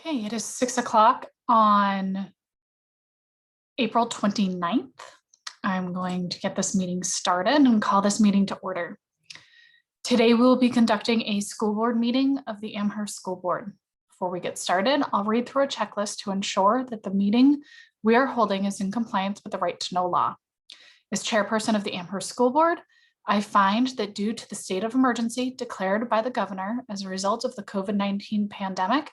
Okay, it is 6 o'clock on April 29th. I'm going to get this meeting started and call this meeting to order. Today, we will be conducting a school board meeting of the Amherst School Board. Before we get started, I'll read through a checklist to ensure that the meeting we are holding is in compliance with the right to know law. As chairperson of the Amherst School Board, I find that due to the state of emergency declared by the governor as a result of the COVID-19 pandemic,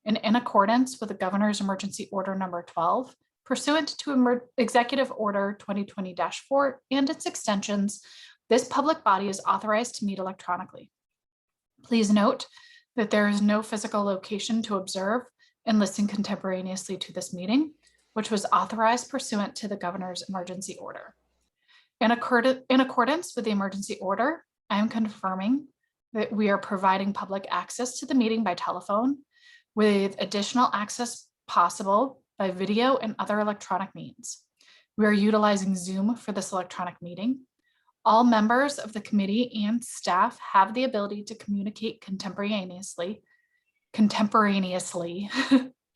and in accordance with the governor's emergency order number 12, pursuant to Executive Order 2020-4 and its extensions, this public body is authorized to meet electronically. Please note that there is no physical location to observe and listen contemporaneously to this meeting, which was authorized pursuant to the governor's emergency order. In accordance with the emergency order, I am confirming that we are providing public access to the meeting by telephone, with additional access possible by video and other electronic means. We are utilizing Zoom for this electronic meeting. All members of the committee and staff have the ability to communicate contemporaneously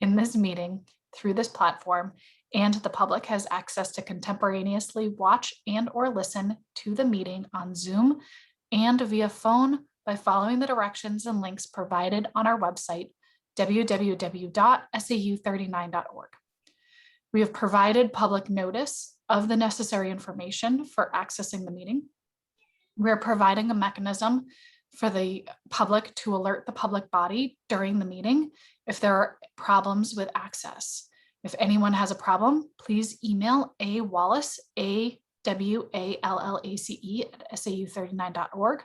in this meeting through this platform, and the public has access to contemporaneously watch and or listen to the meeting on Zoom and via phone by following the directions and links provided on our website, www.sau39.org. We have provided public notice of the necessary information for accessing the meeting. We're providing a mechanism for the public to alert the public body during the meeting if there are problems with access. If anyone has a problem, please email Wallace, AWALLACE at SAU39.org.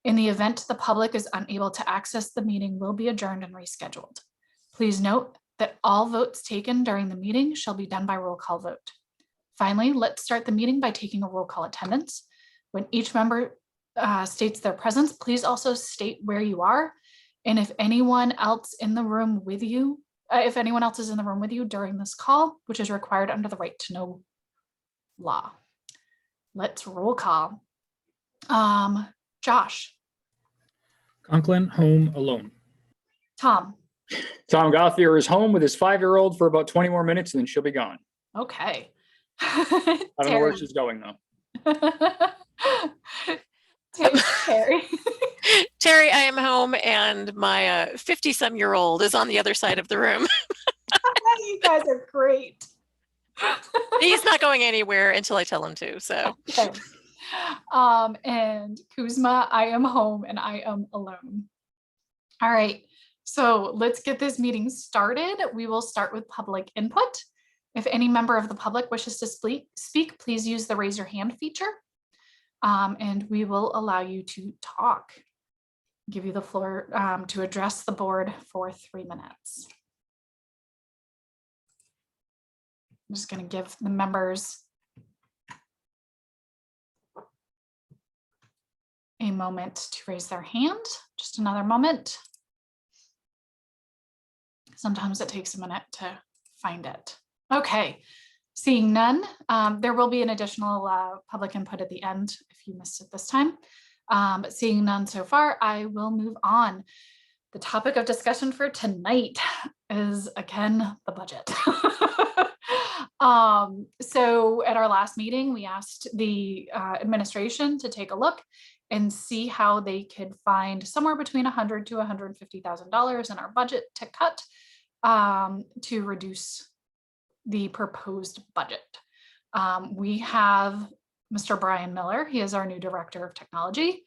In the event the public is unable to access the meeting, will be adjourned and rescheduled. Please note that all votes taken during the meeting shall be done by roll call vote. Finally, let's start the meeting by taking a roll call attendance. When each member states their presence, please also state where you are. And if anyone else in the room with you, if anyone else is in the room with you during this call, which is required under the right to know law. Let's roll call. Josh. Conklin, home alone. Tom. Tom Gothier is home with his 5-year-old for about 20 more minutes and then she'll be gone. Okay. I don't know where she's going though. Terry. Terry, I am home and my 50-some-year-old is on the other side of the room. You guys are great. He's not going anywhere until I tell him to, so. Okay. And Kuzma, I am home and I am alone. All right, so let's get this meeting started. We will start with public input. If any member of the public wishes to speak, please use the raise your hand feature. And we will allow you to talk. Give you the floor to address the board for 3 minutes. I'm just going to give the members a moment to raise their hand. Just another moment. Sometimes it takes a minute to find it. Okay, seeing none, there will be an additional public input at the end if you missed it this time. But seeing none so far, I will move on. The topic of discussion for tonight is, again, the budget. So at our last meeting, we asked the administration to take a look and see how they could find somewhere between $100,000 to $150,000 in our budget to cut to reduce the proposed budget. We have Mr. Brian Miller. He is our new director of technology.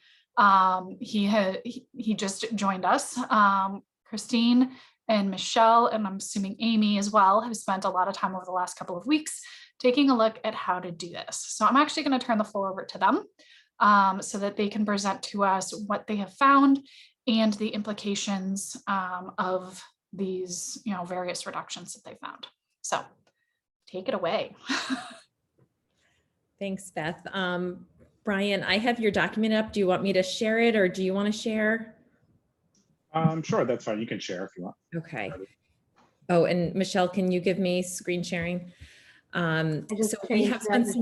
He just joined us. Christine and Michelle, and I'm assuming Amy as well, have spent a lot of time over the last couple of weeks taking a look at how to do this. So I'm actually going to turn the floor over to them so that they can present to us what they have found and the implications of these, various reductions that they found. So take it away. Thanks, Beth. Brian, I have your document up. Do you want me to share it or do you want to share? Sure, that's fine. You can share if you want. Okay. Oh, and Michelle, can you give me screen sharing? So we have spent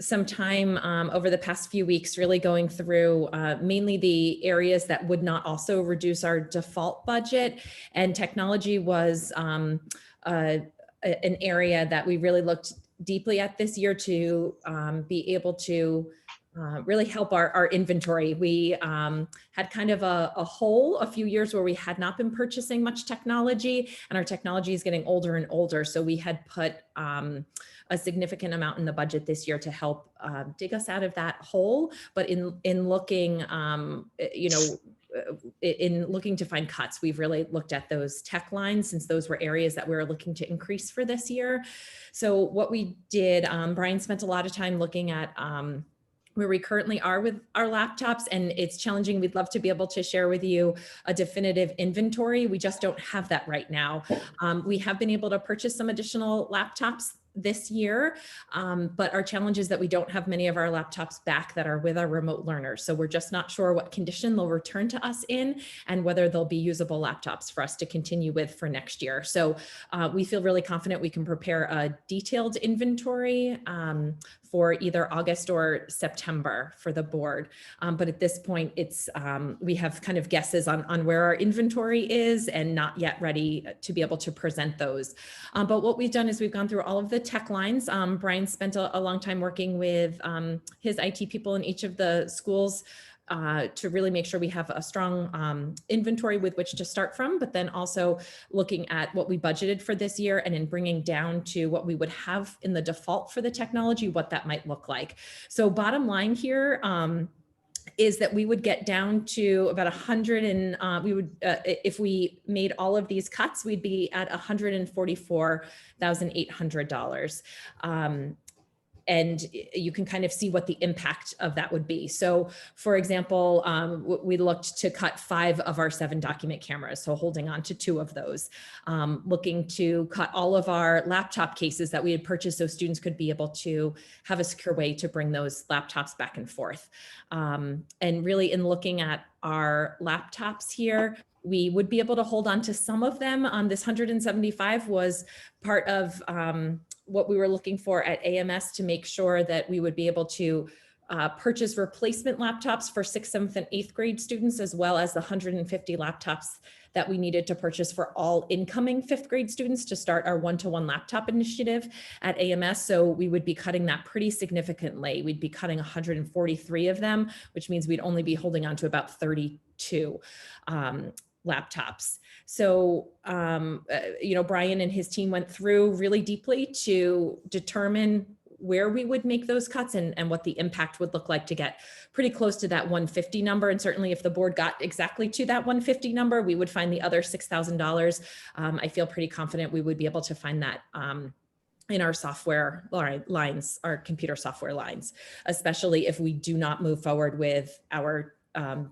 some time over the past few weeks really going through mainly the areas that would not also reduce our default budget, and technology was an area that we really looked deeply at this year to be able to really help our inventory. We had kind of a hole a few years where we had not been purchasing much technology, and our technology is getting older and older. So we had put a significant amount in the budget this year to help dig us out of that hole. But in looking, in looking to find cuts, we've really looked at those tech lines, since those were areas that we were looking to increase for this year. So what we did, Brian spent a lot of time looking at where we currently are with our laptops, and it's challenging. We'd love to be able to share with you a definitive inventory. We just don't have that right now. We have been able to purchase some additional laptops this year, but our challenge is that we don't have many of our laptops back that are with our remote learners. So we're just not sure what condition they'll return to us in, and whether they'll be usable laptops for us to continue with for next year. So we feel really confident we can prepare a detailed inventory for either August or September for the board. But at this point, it's we have kind of guesses on where our inventory is, and not yet ready to be able to present those. But what we've done is we've gone through all of the tech lines. Brian spent a long time working with his IT people in each of the schools to really make sure we have a strong inventory with which to start from, but then also looking at what we budgeted for this year, and in bringing down to what we would have in the default for the technology, what that might look like. So bottom line here, is that we would get down to about 100, and we would, if we made all of these cuts, we'd be at $144,800. And you can kind of see what the impact of that would be. So for example, we looked to cut 5 of our 7 document cameras, so holding on to 2 of those. Looking to cut all of our laptop cases that we had purchased so students could be able to have a secure way to bring those laptops back and forth. And really in looking at our laptops here, we would be able to hold on to some of them. This 175 was part of what we were looking for at AMS to make sure that we would be able to purchase replacement laptops for 6th, 7th, and 8th grade students, as well as the 150 laptops that we needed to purchase for all incoming 5th grade students to start our one-to-one laptop initiative at AMS. So we would be cutting that pretty significantly. We'd be cutting 143 of them, which means we'd only be holding on to about 32 laptops. So, Brian and his team went through really deeply to determine where we would make those cuts and what the impact would look like to get pretty close to that 150 number. And certainly if the board got exactly to that 150 number, we would find the other $6,000. I feel pretty confident we would be able to find that in our software lines, our computer software lines, especially if we do not move forward with our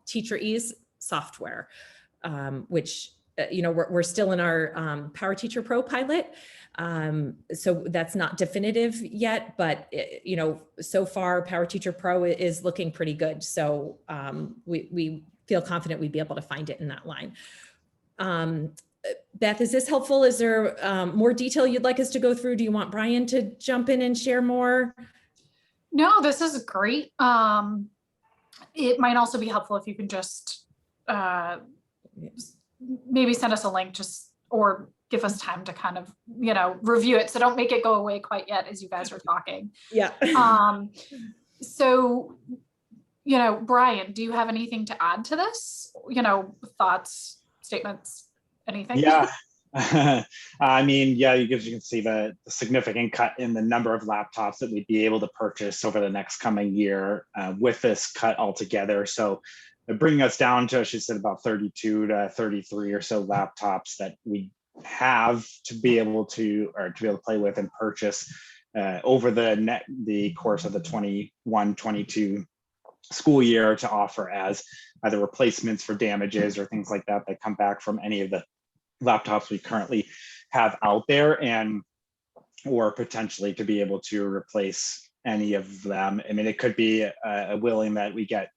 Teacher Ease software, which we're still in our Power Teacher Pro pilot. So that's not definitive yet, but so far Power Teacher Pro is looking pretty good. So we feel confident we'd be able to find it in that line. Beth, is this helpful? Is there more detail you'd like us to go through? Do you want Brian to jump in and share more? No, this is great. It might also be helpful if you can just maybe send us a link, or give us time to kind of, review it. So don't make it go away quite yet as you guys are talking. Yeah. So, Brian, do you have anything to add to this? Thoughts, statements, anything? Yeah. I mean, yeah, you can see the significant cut in the number of laptops that we'd be able to purchase over the next coming year with this cut altogether. So bringing us down to, she said, about 32 to 33 or so laptops that we have to be able to play with and purchase over the course of the 21-22 school year, to offer as either replacements for damages or things like that come back from any of the laptops we currently have out there, or potentially to be able to replace any of them. I mean, it could be a willing that we get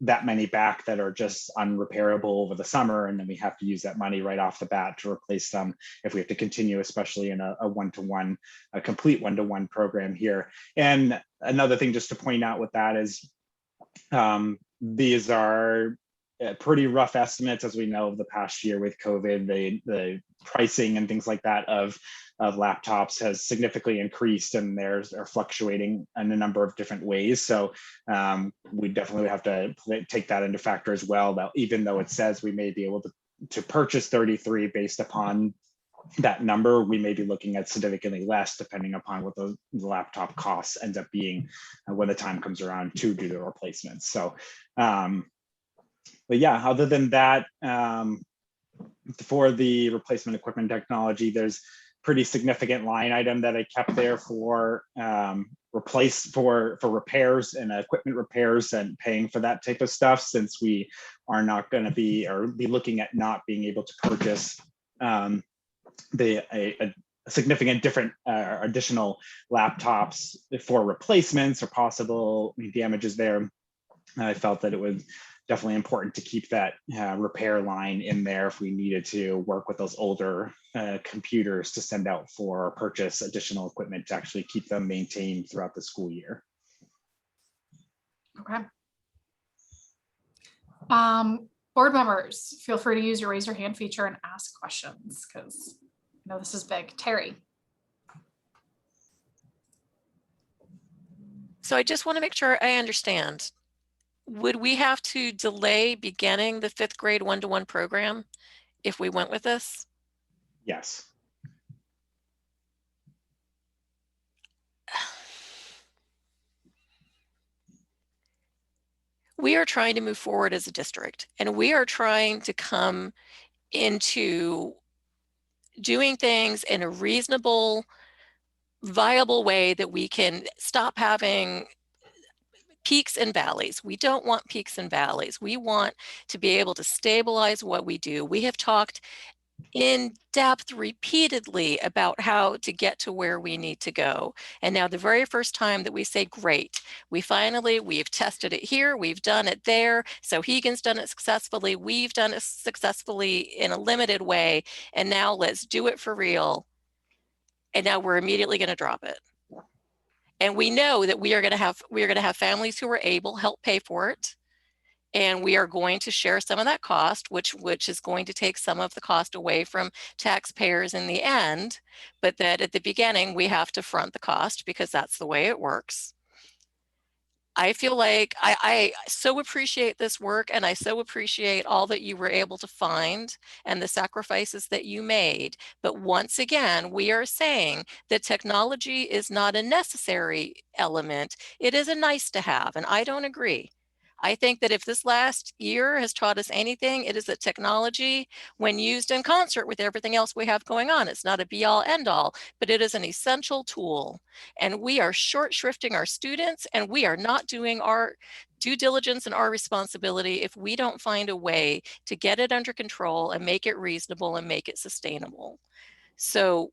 that many back that are just unrepairable over the summer, and then we have to use that money right off the bat to replace them if we have to continue, especially in a one-to-one, a complete one-to-one program here. And another thing just to point out with that is these are pretty rough estimates, as we know, of the past year with COVID. The pricing and things like that of laptops has significantly increased, and theirs are fluctuating in a number of different ways. So we definitely have to take that into factor as well, that even though it says we may be able to purchase 33 based upon that number, we may be looking at significantly less depending upon what the laptop costs ends up being when the time comes around to do the replacements. So but yeah, other than that, for the replacement equipment technology, there's pretty significant line item that I kept there for repairs and equipment repairs and paying for that type of stuff, since we are not going to be looking at not being able to purchase a significant different additional laptops for replacements or possible damages there. I felt that it was definitely important to keep that repair line in there if we needed to work with those older computers to send out for purchase additional equipment to actually keep them maintained throughout the school year. Okay. Board members, feel free to use your raise your hand feature and ask questions, because I know this is big. Terry. So I just want to make sure I understand. Would we have to delay beginning the 5th grade one-to-one program if we went with this? Yes. We are trying to move forward as a district, and we are trying to come into doing things in a reasonable, viable way that we can stop having peaks and valleys. We don't want peaks and valleys. We want to be able to stabilize what we do. We have talked in depth repeatedly about how to get to where we need to go. And now the very first time that we say, great, we've tested it here, we've done it there. So Hegan's done it successfully, we've done it successfully in a limited way, and now let's do it for real. And now we're immediately going to drop it. And we know that we are going to have families who are able help pay for it. And we are going to share some of that cost, which is going to take some of the cost away from taxpayers in the end, but that at the beginning we have to front the cost because that's the way it works. I feel like I so appreciate this work, and I so appreciate all that you were able to find and the sacrifices that you made. But once again, we are saying that technology is not a necessary element. It is a nice to have, and I don't agree. I think that if this last year has taught us anything, it is that technology, when used in concert with everything else we have going on, it's not a be all end all, but it is an essential tool. And we are short shrifting our students, and we are not doing our due diligence and our responsibility if we don't find a way to get it under control and make it reasonable and make it sustainable. So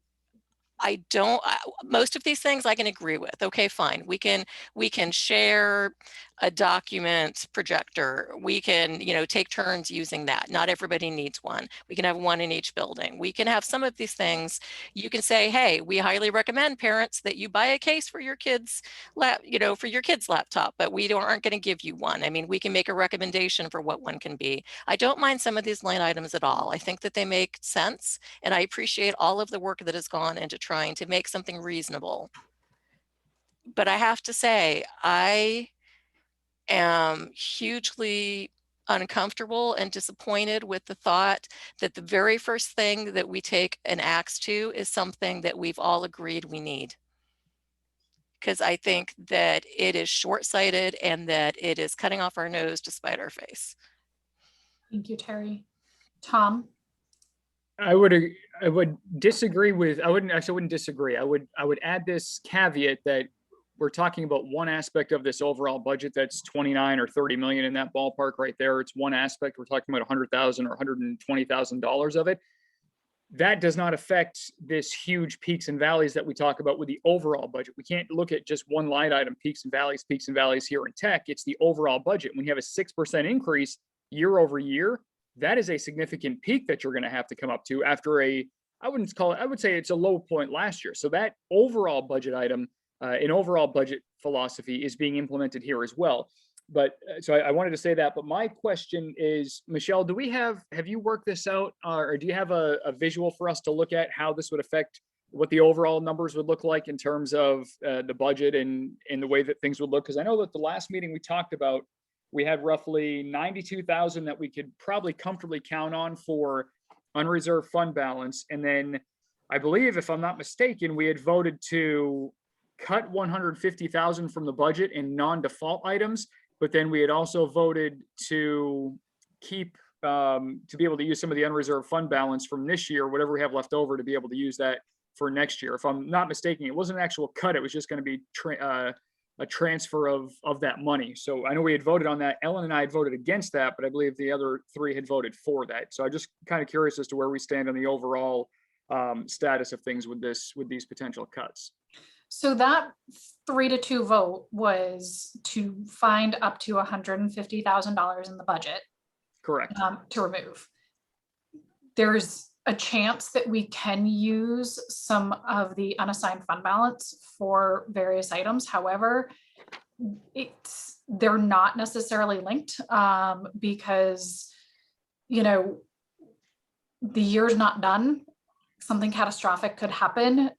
most of these things I can agree with. Okay, fine. We can share a document projector. We can, take turns using that. Not everybody needs one. We can have one in each building. We can have some of these things. You can say, hey, we highly recommend parents that you buy a case for your kids' laptop, but we aren't going to give you one. I mean, we can make a recommendation for what one can be. I don't mind some of these line items at all. I think that they make sense, and I appreciate all of the work that has gone into trying to make something reasonable. But I have to say, I am hugely uncomfortable and disappointed with the thought that the very first thing that we take an axe to is something that we've all agreed we need. Because I think that it is short-sighted and that it is cutting off our nose to spite our face. Thank you, Terry. Tom? I would disagree with, I wouldn't disagree. I would add this caveat that we're talking about one aspect of this overall budget that's 29 or 30 million in that ballpark right there. It's one aspect. We're talking about $100,000 or $120,000 of it. that does not affect this huge peaks and valleys that we talk about with the overall budget. We can't look at just one line item, peaks and valleys here in tech. It's the overall budget. When you have a 6% increase year over year, that is a significant peak that you're going to have to come up to after I would say it's a low point last year. So that overall budget item, an overall budget philosophy is being implemented here as well. But so I wanted to say that, but my question is, Michelle, have you worked this out, or do you have a visual for us to look at how this would affect what the overall numbers would look like in terms of the budget and the way that things would look? Because I know that the last meeting we talked about, we had roughly 92,000 that we could probably comfortably count on for unreserved fund balance. And then I believe, if I'm not mistaken, we had voted to cut 150,000 from the budget in non-default items. But then we had also voted to keep, to be able to use some of the unreserved fund balance from this year, whatever we have left over, to be able to use that for next year. If I'm not mistaken, it wasn't an actual cut. It was just going to be a transfer of that money. So I know we had voted on that. Ellen and I had voted against that, but I believe the other three had voted for that. So I'm just kind of curious as to where we stand on the overall status of things with these potential cuts. So that 3-2 vote was to find up to $150,000 in the budget. Correct. To remove. There's a chance that we can use some of the unassigned fund balance for various items. However, they're not necessarily linked because, the year's not done. Something catastrophic could happen.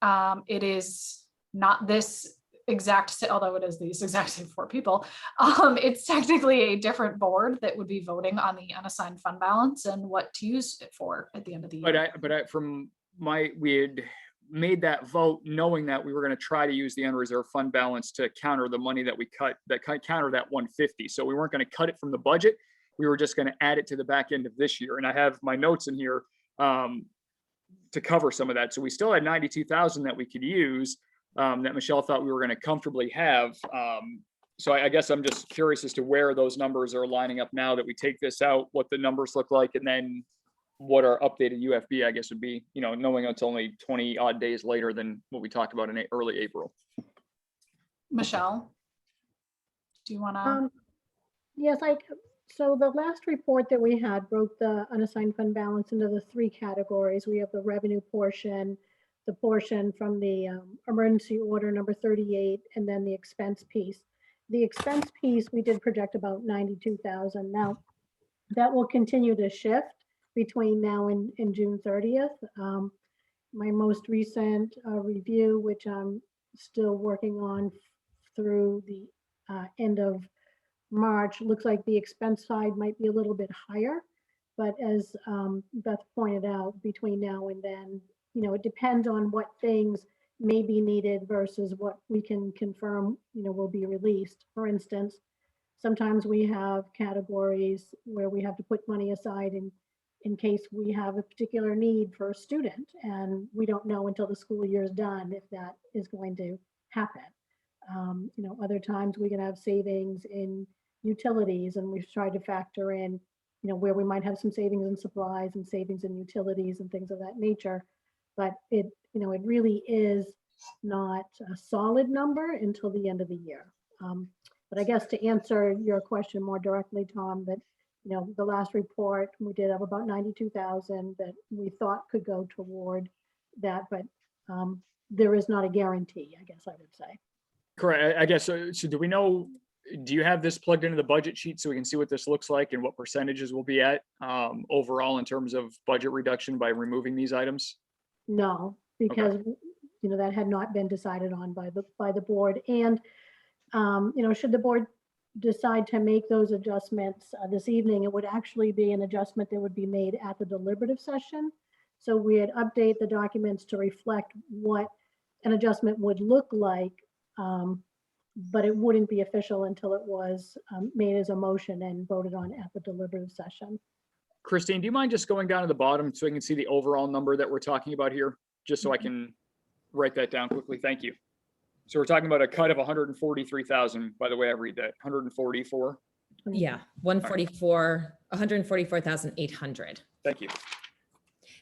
It is not this exact, although it is these exact same four people, it's technically a different board that would be voting on the unassigned fund balance and what to use it for at the end of the year. We had made that vote knowing that we were going to try to use the unreserved fund balance to counter the money that we cut, counter that 150. So we weren't going to cut it from the budget. We were just going to add it to the back end of this year. And I have my notes in here to cover some of that. So we still had 92,000 that we could use. That Michelle thought we were going to comfortably have. So I guess I'm just curious as to where those numbers are lining up now that we take this out, what the numbers look like, and then what our updated UFB, I guess, would be, knowing it's only 20 odd days later than what we talked about in early April. Michelle, do you want to? Yes, so the last report that we had broke the unassigned fund balance into the three categories. We have the revenue portion, the portion from the emergency order number 38, and then the expense piece. The expense piece, we did project about 92,000. Now, that will continue to shift between now and June 30th. My most recent review, which I'm still working on through the end of March, looks like the expense side might be a little bit higher. But as Beth pointed out, between now and then, it depends on what things may be needed versus what we can confirm, will be released. For instance, sometimes we have categories where we have to put money aside in case we have a particular need for a student, and we don't know until the school year is done if that is going to happen. Other times we can have savings in utilities, and we've tried to factor in, where we might have some savings in supplies and savings in utilities and things of that nature. But it really is not a solid number until the end of the year. But I guess to answer your question more directly, Tom, that, the last report, we did have about 92,000 that we thought could go toward that, but there is not a guarantee, I guess I would say. Correct. I guess, so do we know, do you have this plugged into the budget sheet so we can see what this looks like and what percentages we'll be at overall in terms of budget reduction by removing these items? No, because that had not been decided on by the board. And should the board decide to make those adjustments this evening, it would actually be an adjustment that would be made at the deliberative session. So we'd update the documents to reflect what an adjustment would look like, but it wouldn't be official until it was made as a motion and voted on at the deliberative session. Christine, do you mind just going down to the bottom so I can see the overall number that we're talking about here, just so I can write that down quickly? Thank you. So we're talking about a cut of 143,000, by the way I read that, 144. Yeah, 144,800. Thank you.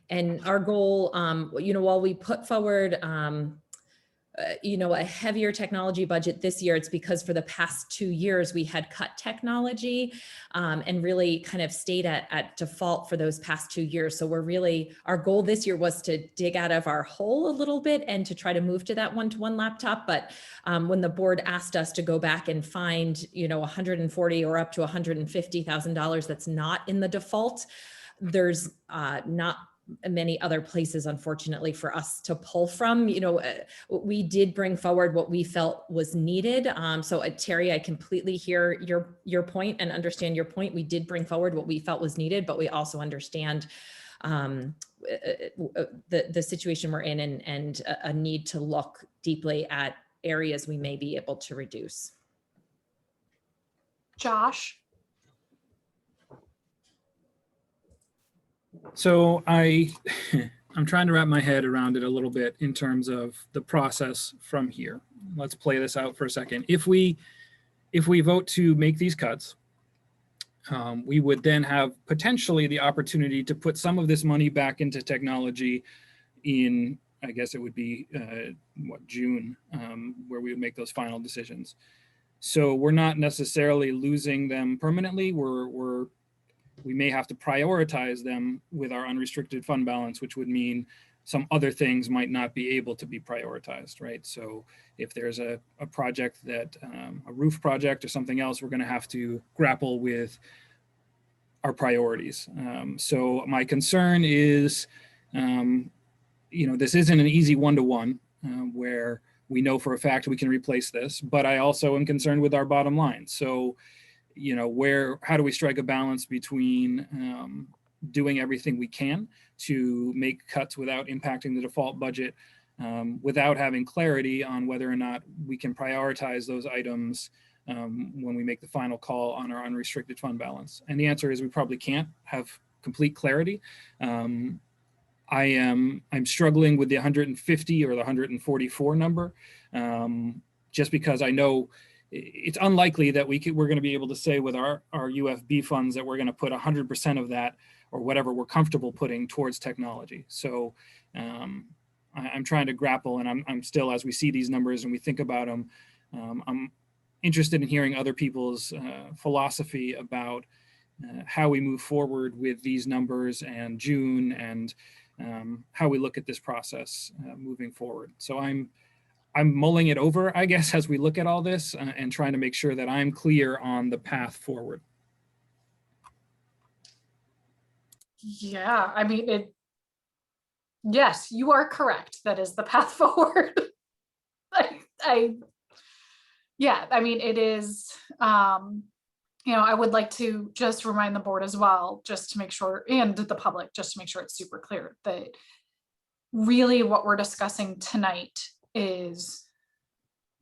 And our goal, while we put forward, a heavier technology budget this year, it's because for the past 2 years we had cut technology and really kind of stayed at default for those past 2 years. So our goal this year was to dig out of our hole a little bit and to try to move to that one-to-one laptop. But when the board asked us to go back and find, $140,000 or up to $150,000 that's not in the default, there's not many other places, unfortunately, for us to pull from. We did bring forward what we felt was needed. So Terry, I completely hear your point and understand your point. We did bring forward what we felt was needed, but we also understand the situation we're in and a need to look deeply at areas we may be able to reduce. Josh? So I'm trying to wrap my head around it a little bit in terms of the process from here. Let's play this out for a second. If we vote to make these cuts, we would then have potentially the opportunity to put some of this money back into technology in, I guess it would be June, where we would make those final decisions. So we're not necessarily losing them permanently. We may have to prioritize them with our unrestricted fund balance, which would mean some other things might not be able to be prioritized, right? So if there's a project that, a roof project or something else, we're gonna have to grapple with our priorities. So my concern is, this isn't an easy one-to-one where we know for a fact we can replace this, but I also am concerned with our bottom line. So, how do we strike a balance between doing everything we can to make cuts without impacting the default budget, without having clarity on whether or not we can prioritize those items when we make the final call on our unrestricted fund balance? And the answer is we probably can't have complete clarity. I'm struggling with the 150 or the 144 number, just because I know it's unlikely that we're going to be able to say with our UFB funds that we're going to put 100% of that or whatever we're comfortable putting towards technology. So I'm trying to grapple, and I'm still, as we see these numbers and we think about them, I'm interested in hearing other people's philosophy about how we move forward with these numbers and June and how we look at this process moving forward. So I'm mulling it over, I guess, as we look at all this and trying to make sure that I'm clear on the path forward. Yeah, I mean, yes, you are correct. That is the path forward. Yeah, I mean, it is, I would like to just remind the board as well, just to make sure, and the public, just to make sure it's super clear that really what we're discussing tonight is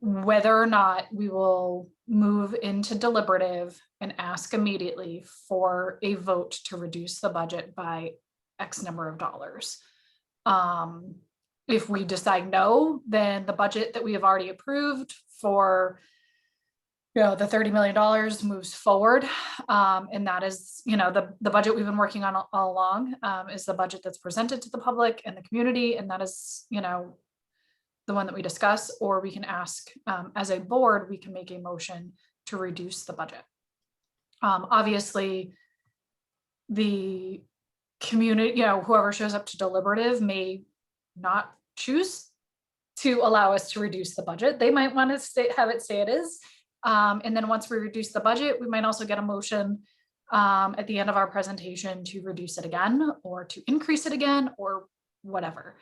whether or not we will move into deliberative and ask immediately for a vote to reduce the budget by X number of dollars. If we decide no, then the budget that we have already approved for the $30 million moves forward. And that is, the budget we've been working on all along is the budget that's presented to the public and the community. And that is, the one that we discuss, or we can ask as a board, we can make a motion to reduce the budget. Obviously, the community, whoever shows up to deliberative may not choose to allow us to reduce the budget. They might want to have it stay it is. And then once we reduce the budget, we might also get a motion at the end of our presentation to reduce it again or to increase it again or whatever.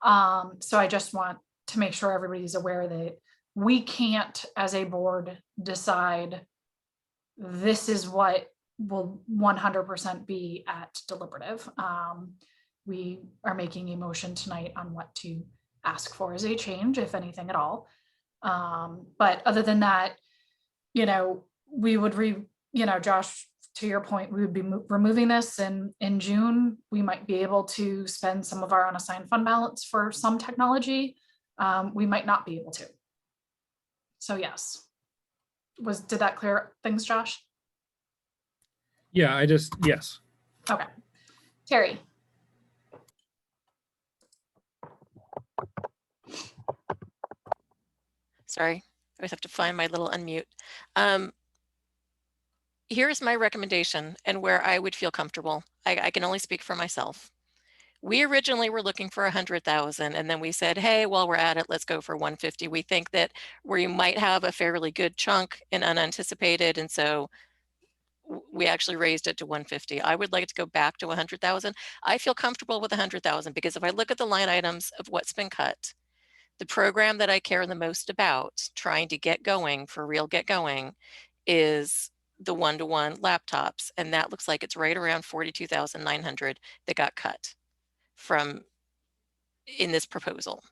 So I just want to make sure everybody's aware that we can't, as a board, decide this is what will 100% be at deliberative. We are making a motion tonight on what to ask for as a change, if anything at all. But other than that, we would Josh, to your point, we would be removing this in June. We might be able to spend some of our unassigned fund balance for some technology. We might not be able to. So yes. Did that clear things, Josh? Yeah, yes. Okay. Terry. Sorry, I always have to find my little unmute. Here's my recommendation and where I would feel comfortable. I can only speak for myself. We originally were looking for 100,000, and then we said, hey, while we're at it, let's go for 150. We think that we might have a fairly good chunk in unanticipated, and so we actually raised it to 150. I would like to go back to 100,000. I feel comfortable with 100,000 because if I look at the line items of what's been cut, the program that I care the most about trying to get going, for real get going, is the one-to-one laptops. And that looks like it's right around 42,900 that got cut from in this proposal.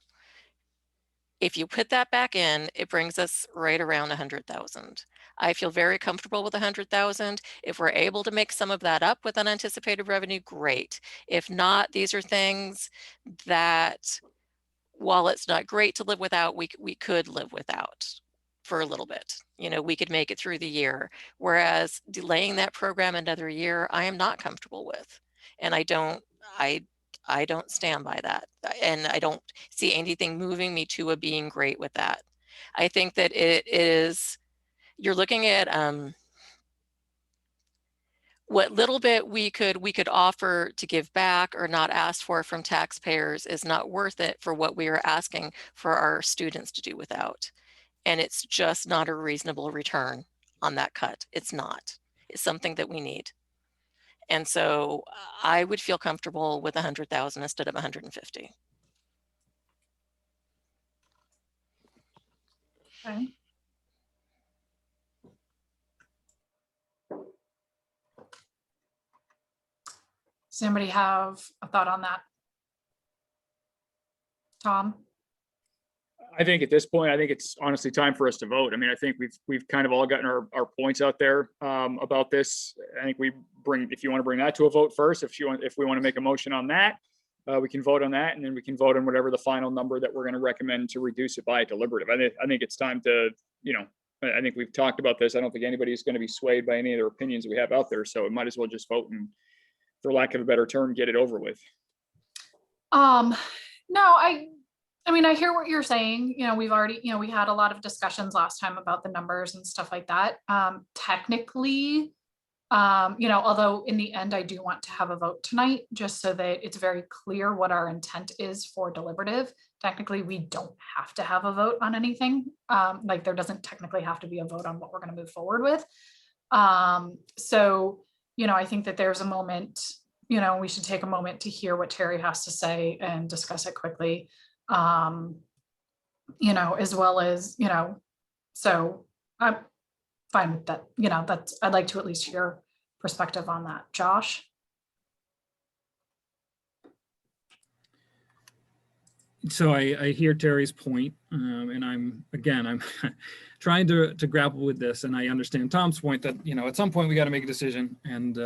If you put that back in, it brings us right around 100,000. I feel very comfortable with 100,000. If we're able to make some of that up with unanticipated revenue, great. If not, these are things that, while it's not great to live without, we could live without for a little bit. You know, we could make it through the year. Whereas delaying that program another year, I am not comfortable with. And I don't stand by that. And I don't see anything moving me to a being great with that. I think that it is, you're looking at what little bit we could offer to give back or not ask for from taxpayers is not worth it for what we are asking for our students to do without. And it's just not a reasonable return on that cut. It's not. It's something that we need. And so I would feel comfortable with 100,000 instead of 150. Okay. Does anybody have a thought on that? Tom? I think at this point, I think it's honestly time for us to vote. I mean, I think we've kind of all gotten our points out there about this. I think we bring, if you want to bring that to a vote first, if we want to make a motion on that, we can vote on that, and then we can vote on whatever the final number that we're going to recommend to reduce it by deliberative. I think it's time to, you know, I think we've talked about this. I don't think anybody's going to be swayed by any of the opinions we have out there. So it might as well just vote and, for lack of a better term, get it over with. No, I mean, I hear what you're saying. You know, we've already, you know, we had a lot of discussions last time about the numbers and stuff like that. Technically, you know, although in the end, I do want to have a vote tonight, just so that it's very clear what our intent is for deliberative. Technically, we don't have to have a vote on anything. Like there doesn't technically have to be a vote on what we're going to move forward with. So, you know, I think that there's a moment, you know, we should take a moment to hear what Terry has to say and discuss it quickly. You know, as well as, you know, so I'm fine with that. You know, that's, I'd like to at least hear perspective on that. Josh? So I hear Terry's point, and I'm trying to grapple with this, and I understand Tom's point that, you know, at some point we got to make a decision, and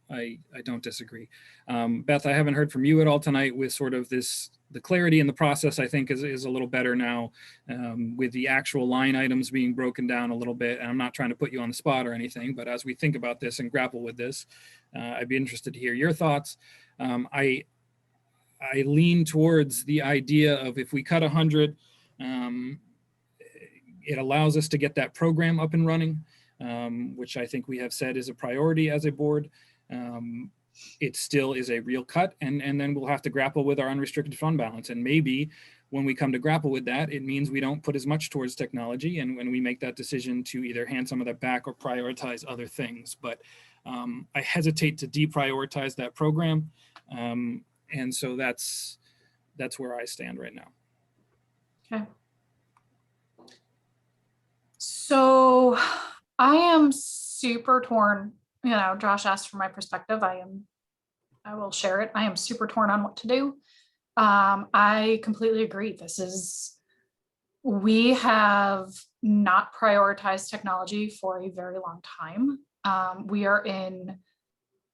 I don't disagree. Beth, I haven't heard from you at all tonight with sort of the clarity in the process. I think is a little better now, with the actual line items being broken down a little bit. And I'm not trying to put you on the spot or anything, but as we think about this and grapple with this, I'd be interested to hear your thoughts. I lean towards the idea of, if we cut 100, it allows us to get that program up and running, which I think we have said is a priority as a board. It still is a real cut, and then we'll have to grapple with our unrestricted fund balance. And maybe when we come to grapple with that, it means we don't put as much towards technology, and when we make that decision to either hand some of that back or prioritize other things. But I hesitate to deprioritize that program. And so that's where I stand right now. Okay. So I am super torn. You know, Josh asked for my perspective. I will share it. I am super torn on what to do. I completely agree. We have not prioritized technology for a very long time. We are in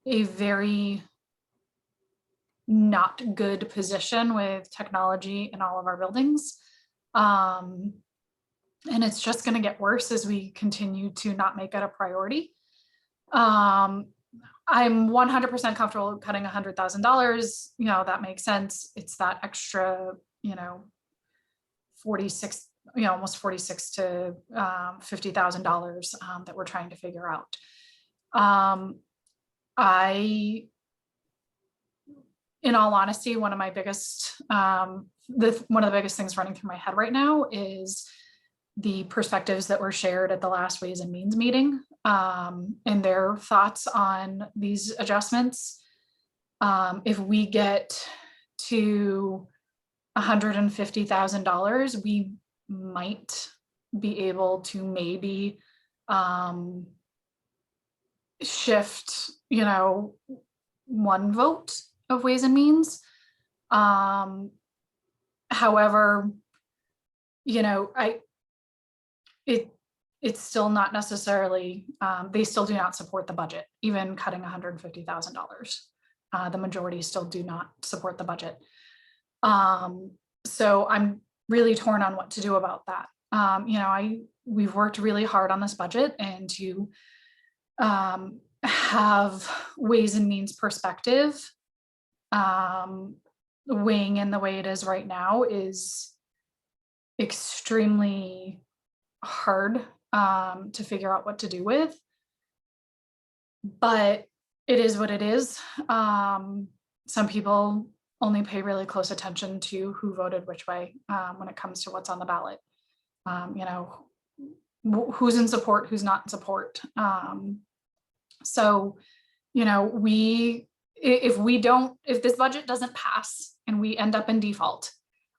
a very not good position with technology in all of our buildings. And it's just going to get worse as we continue to not make it a priority. I'm 100% comfortable cutting $100,000. You know, that makes sense. It's that extra, you know, 46 almost $46,000 to $50,000 that we're trying to figure out. In all honesty, one of the biggest things running through my head right now is the perspectives that were shared at the last Ways and Means meeting, and their thoughts on these adjustments. If we get to $150,000, we might be able to maybe shift, one vote of Ways and Means. However, it's still not necessarily, they still do not support the budget, even cutting $150,000. The majority still do not support the budget. So I'm really torn on what to do about that. We've worked really hard on this budget, and to have Ways and Means perspective weighing in the way it is right now is extremely hard to figure out what to do with. But it is what it is. Some people only pay really close attention to who voted which way when it comes to what's on the ballot. Who's in support, who's not in support. So, if this budget doesn't pass and we end up in default,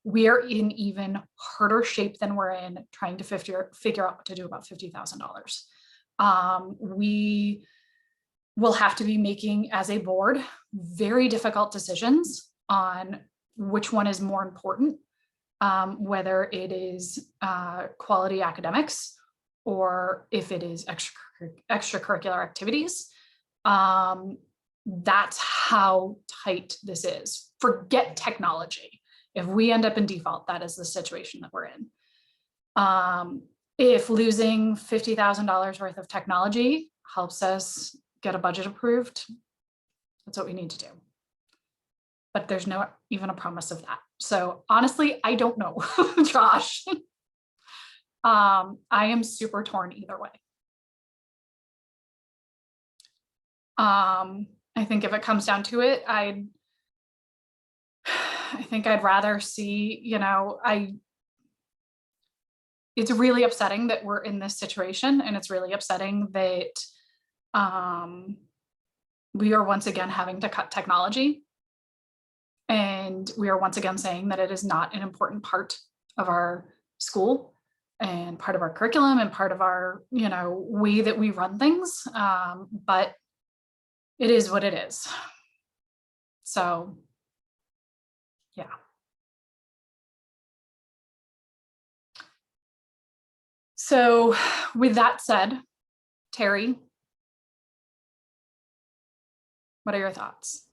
we are in even harder shape than we're in trying to figure out what to do about $50,000. We will have to be making, as a board, very difficult decisions on which one is more important, whether it is quality academics or if it is extracurricular activities. That's how tight this is. Forget technology. If we end up in default, that is the situation that we're in. If losing $50,000 worth of technology helps us get a budget approved, that's what we need to do. But there's no even a promise of that. So honestly, I don't know, Josh. I am super torn either way. I think if it comes down to it, I think I'd rather see, it's really upsetting that we're in this situation, and it's really upsetting that we are once again having to cut technology. And we are once again saying that it is not an important part of our school and part of our curriculum and part of our, way that we run things. But it is what it is. So, yeah. So with that said, Terry, what are your thoughts?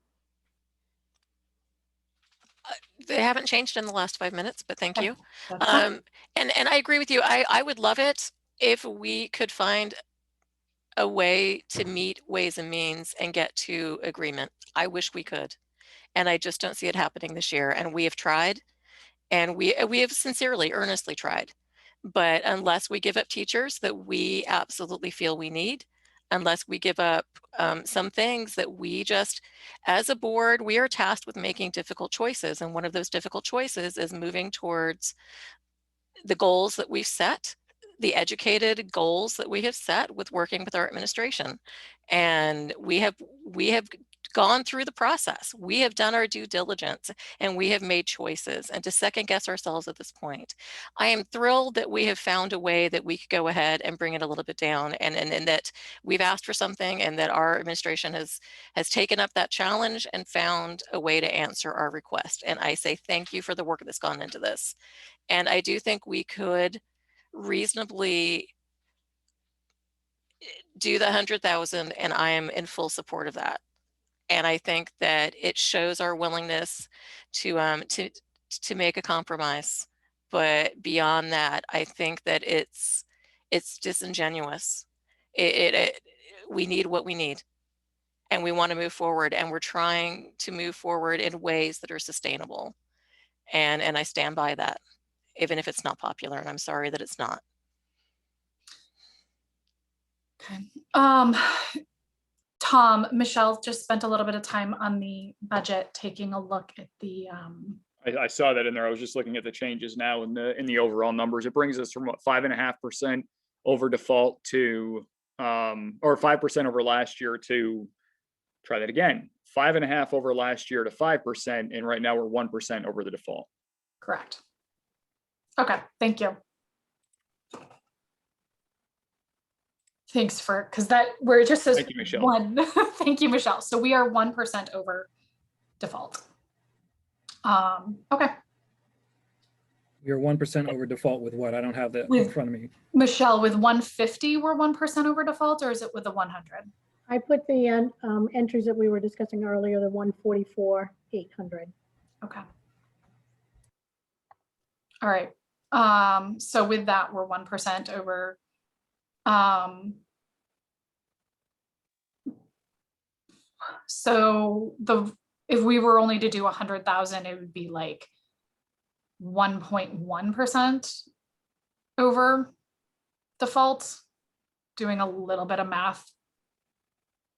They haven't changed in the last 5 minutes, but thank you. That's fine. And I agree with you. I would love it if we could find a way to meet Ways and Means and get to agreement. I wish we could. And I just don't see it happening this year. And we have tried, and we have sincerely, earnestly tried. But unless we give up teachers that we absolutely feel we need, unless we give up some things that we just, as a board, we are tasked with making difficult choices. And one of those difficult choices is moving towards the goals that we've set, the educated goals that we have set with working with our administration. And we have gone through the process. We have done our due diligence, and we have made choices. And to second guess ourselves at this point, I am thrilled that we have found a way that we could go ahead and bring it a little bit down, and that we've asked for something, and that our administration has taken up that challenge and found a way to answer our request. And I say thank you for the work that's gone into this. And I do think we could reasonably do the 100,000, and I am in full support of that. And I think that it shows our willingness to make a compromise. But beyond that, I think that it's disingenuous. We need what we need, and we want to move forward, and we're trying to move forward in ways that are sustainable. And I stand by that. even if it's not popular, and I'm sorry that it's not. Okay. Tom, Michelle just spent a little bit of time on the budget, taking a look at the, I saw that in there. I was just looking at the changes now in the overall numbers. It brings us from what, 5.5% over default to, or 5% over last year to, try that again, 5.5 over last year to 5. And right now we're 1% over the default. correct. Okay, thank you. Thanks for, because that, where it just says Thank you, Michelle. one. Thank you, Michelle. So we are 1% over default. Okay, You're 1% over default with what? I don't have that in With- front of me. Michelle, with 150, we're 1% over default, or is it with the 100? I put the entries that we were discussing earlier, the 144,800. Okay. All right. So with that, we're 1% over. So if we were only to do 100,000, it would be like 1.1% over default. Doing a little bit of math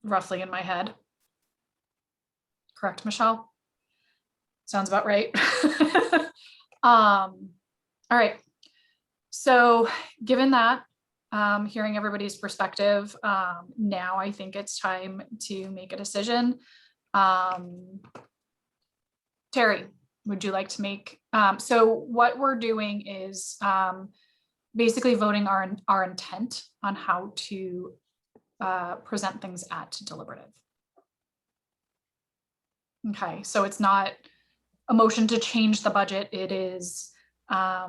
roughly in my head. Correct, Michelle? Sounds about right. All right. So given that, hearing everybody's perspective, now I think it's time to make a decision. Terry, would you like to make, so what we're doing is basically voting our intent on how to present things at deliberative. Okay, so it's not a motion to change the budget. It is a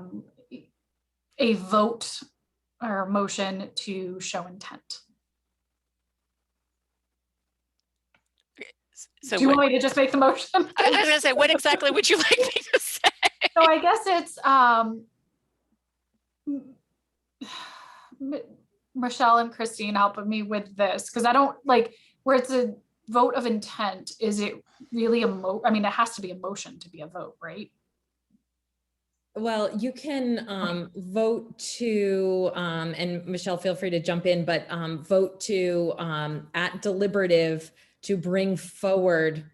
vote or motion to show intent. So Do you what, want me to just make the motion? I was gonna say, what exactly would you like me to say? So I guess it's Michelle and Christine helping me with this, because I don't like where it's a vote of intent. Is it really I mean, it has to be a motion to be a vote, right? Well, you can vote to, and Michelle, feel free to jump in, but vote to, at deliberative, to bring forward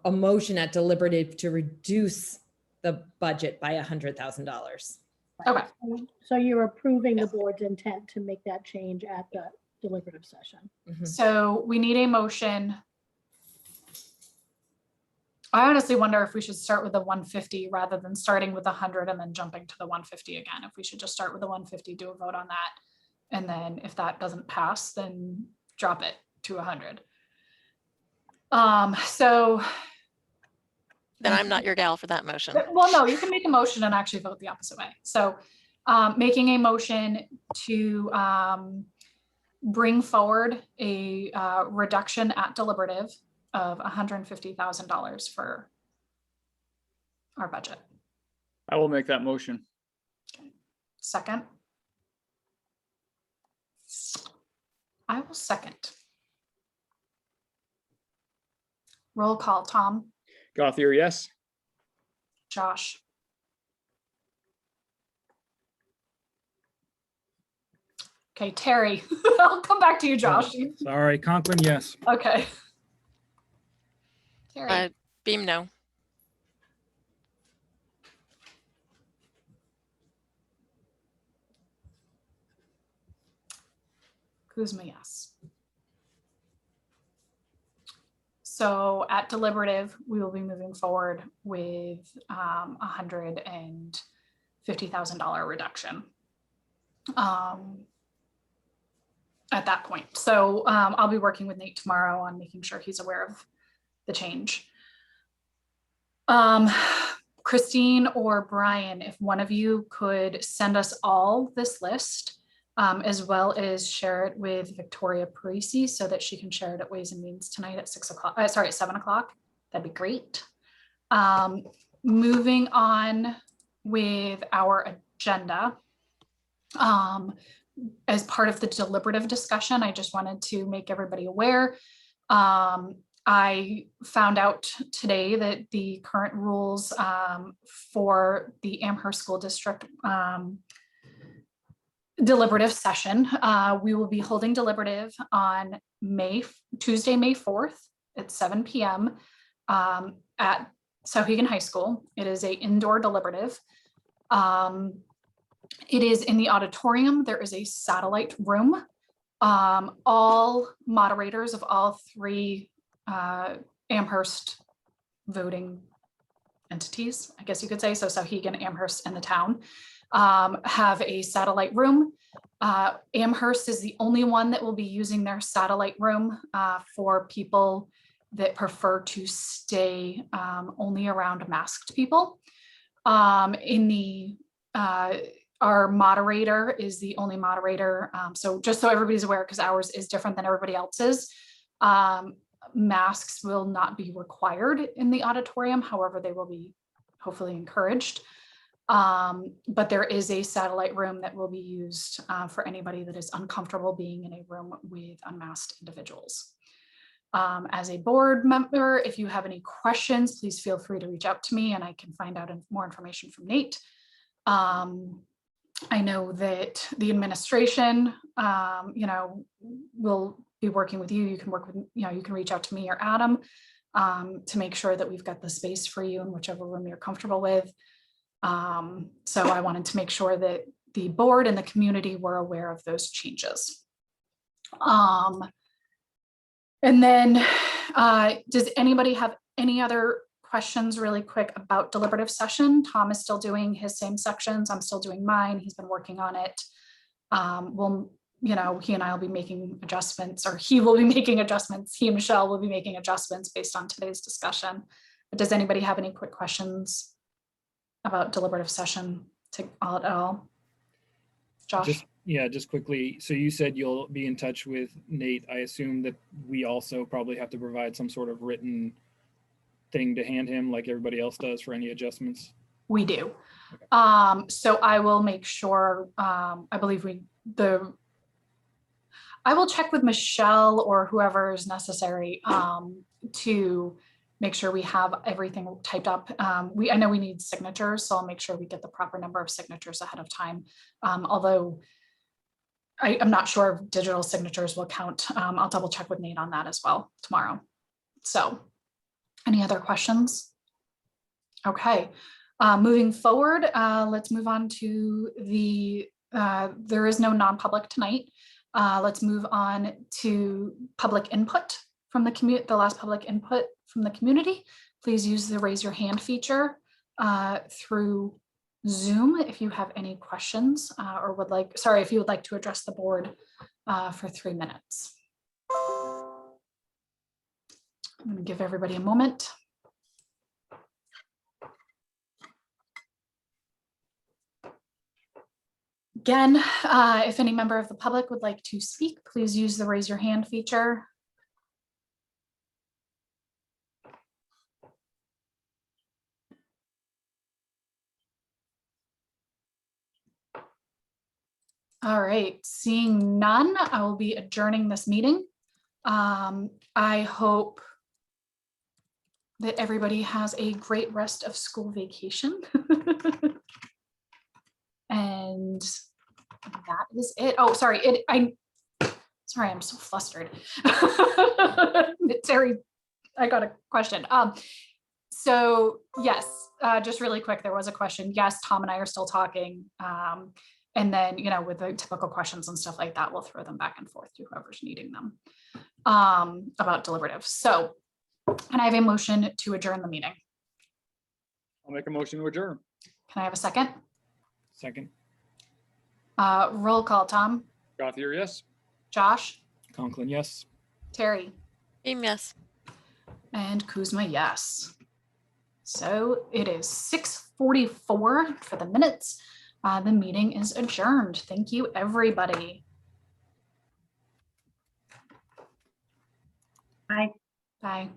a motion at deliberative to reduce the budget by $100,000. Okay, So you're approving the board's intent to make that change at the deliberative session. Mhm. so we need a motion. I honestly wonder if we should start with the 150 rather than starting with 100 and then jumping to the 150 again. If we should just start with the 150, do a vote on that. And then if that doesn't pass, then drop it to 100. So, Then I'm not your gal for that motion. well, no, you can make a motion and actually vote the opposite way. So making a motion to bring forward a reduction at deliberative of $150,000 for our budget. I will make that motion. Second. I will second. Roll call, Tom, Gothier, yes. Josh. Okay, Terry, I'll come back to you, Josh. Sorry, Conklin, yes. Okay. Terry, Beam, no. Kuzma, yes. So at deliberative, we will be moving forward with $150,000 reduction at that point. So I'll be working with Nate tomorrow on making sure he's aware of the change. Christine or Brian, if one of you could send us all this list, as well as share it with Victoria Parisi so that she can share it at Ways and Means tonight at 6 o'clock, at 7 o'clock. That'd be great. Moving on with our agenda. As part of the deliberative discussion, I just wanted to make everybody aware. I found out today that the current rules for the Amherst School District deliberative session, we will be holding deliberative on Tuesday, May 4th at 7 p.m. At Sauhegan High School. It is an indoor deliberative. It is in the auditorium. There is a satellite room. All moderators of all three Amherst voting entities, I guess you could say, so Sauhegan, Amherst, and the town, have a satellite room. Amherst is the only one that will be using their satellite room for people that prefer to stay only around masked people. Our moderator is the only moderator. So just so everybody's aware, because ours is different than everybody else's, masks will not be required in the auditorium. However, they will be hopefully encouraged. But there is a satellite room that will be used for anybody that is uncomfortable being in a room with unmasked individuals. As a board member, if you have any questions, please feel free to reach out to me and I can find out more information from Nate. I know that the administration, will be working with you. You can work with, you can reach out to me or Adam to make sure that we've got the space for you in whichever room you're comfortable with. So I wanted to make sure that the board and the community were aware of those changes. And then does anybody have any other questions really quick about deliberative session? Tom is still doing his same sections. I'm still doing mine. He's been working on it. He and I will be making adjustments, or he will be making adjustments. He and Michelle will be making adjustments based on today's discussion. But does anybody have any quick questions about deliberative session at all? Josh? Just quickly. So you said you'll be in touch with Nate. I assume that we also probably have to provide some sort of written thing to hand him like everybody else does for any adjustments. We do. Okay. So I will make sure, I believe I will check with Michelle or whoever is necessary to make sure we have everything typed up. I know we need signatures, so I'll make sure we get the proper number of signatures ahead of time. Although I'm not sure if digital signatures will count. I'll double check with Nate on that as well tomorrow. So any other questions? Okay, moving forward, let's move on to there is no non-public tonight. Let's move on to public input from the last public input from the community. Please use the raise your hand feature through Zoom if you have any questions or if you would like to address the board for 3 minutes. I'm going to give everybody a moment. Again, if any member of the public would like to speak, please use the raise your hand feature. All right, seeing none, I will be adjourning this meeting. I hope that everybody has a great rest of school vacation. And that is it. Oh, sorry. Sorry, I'm so flustered. Terry, I got a question. So yes, just really quick, there was a question. Yes, Tom and I are still talking. And then, with the typical questions and stuff like that, we'll throw them back and forth to whoever's needing them about deliberative. So, can I have a motion to adjourn the meeting? I'll make a motion to adjourn. Can I have a second? Second. Roll call, Tom. Gothier, yes. Josh? Conklin, yes. Terry? Yes. And Kuzma, yes. So it is 6:44 for the minutes. The meeting is adjourned. Thank you, everybody. Bye. Bye.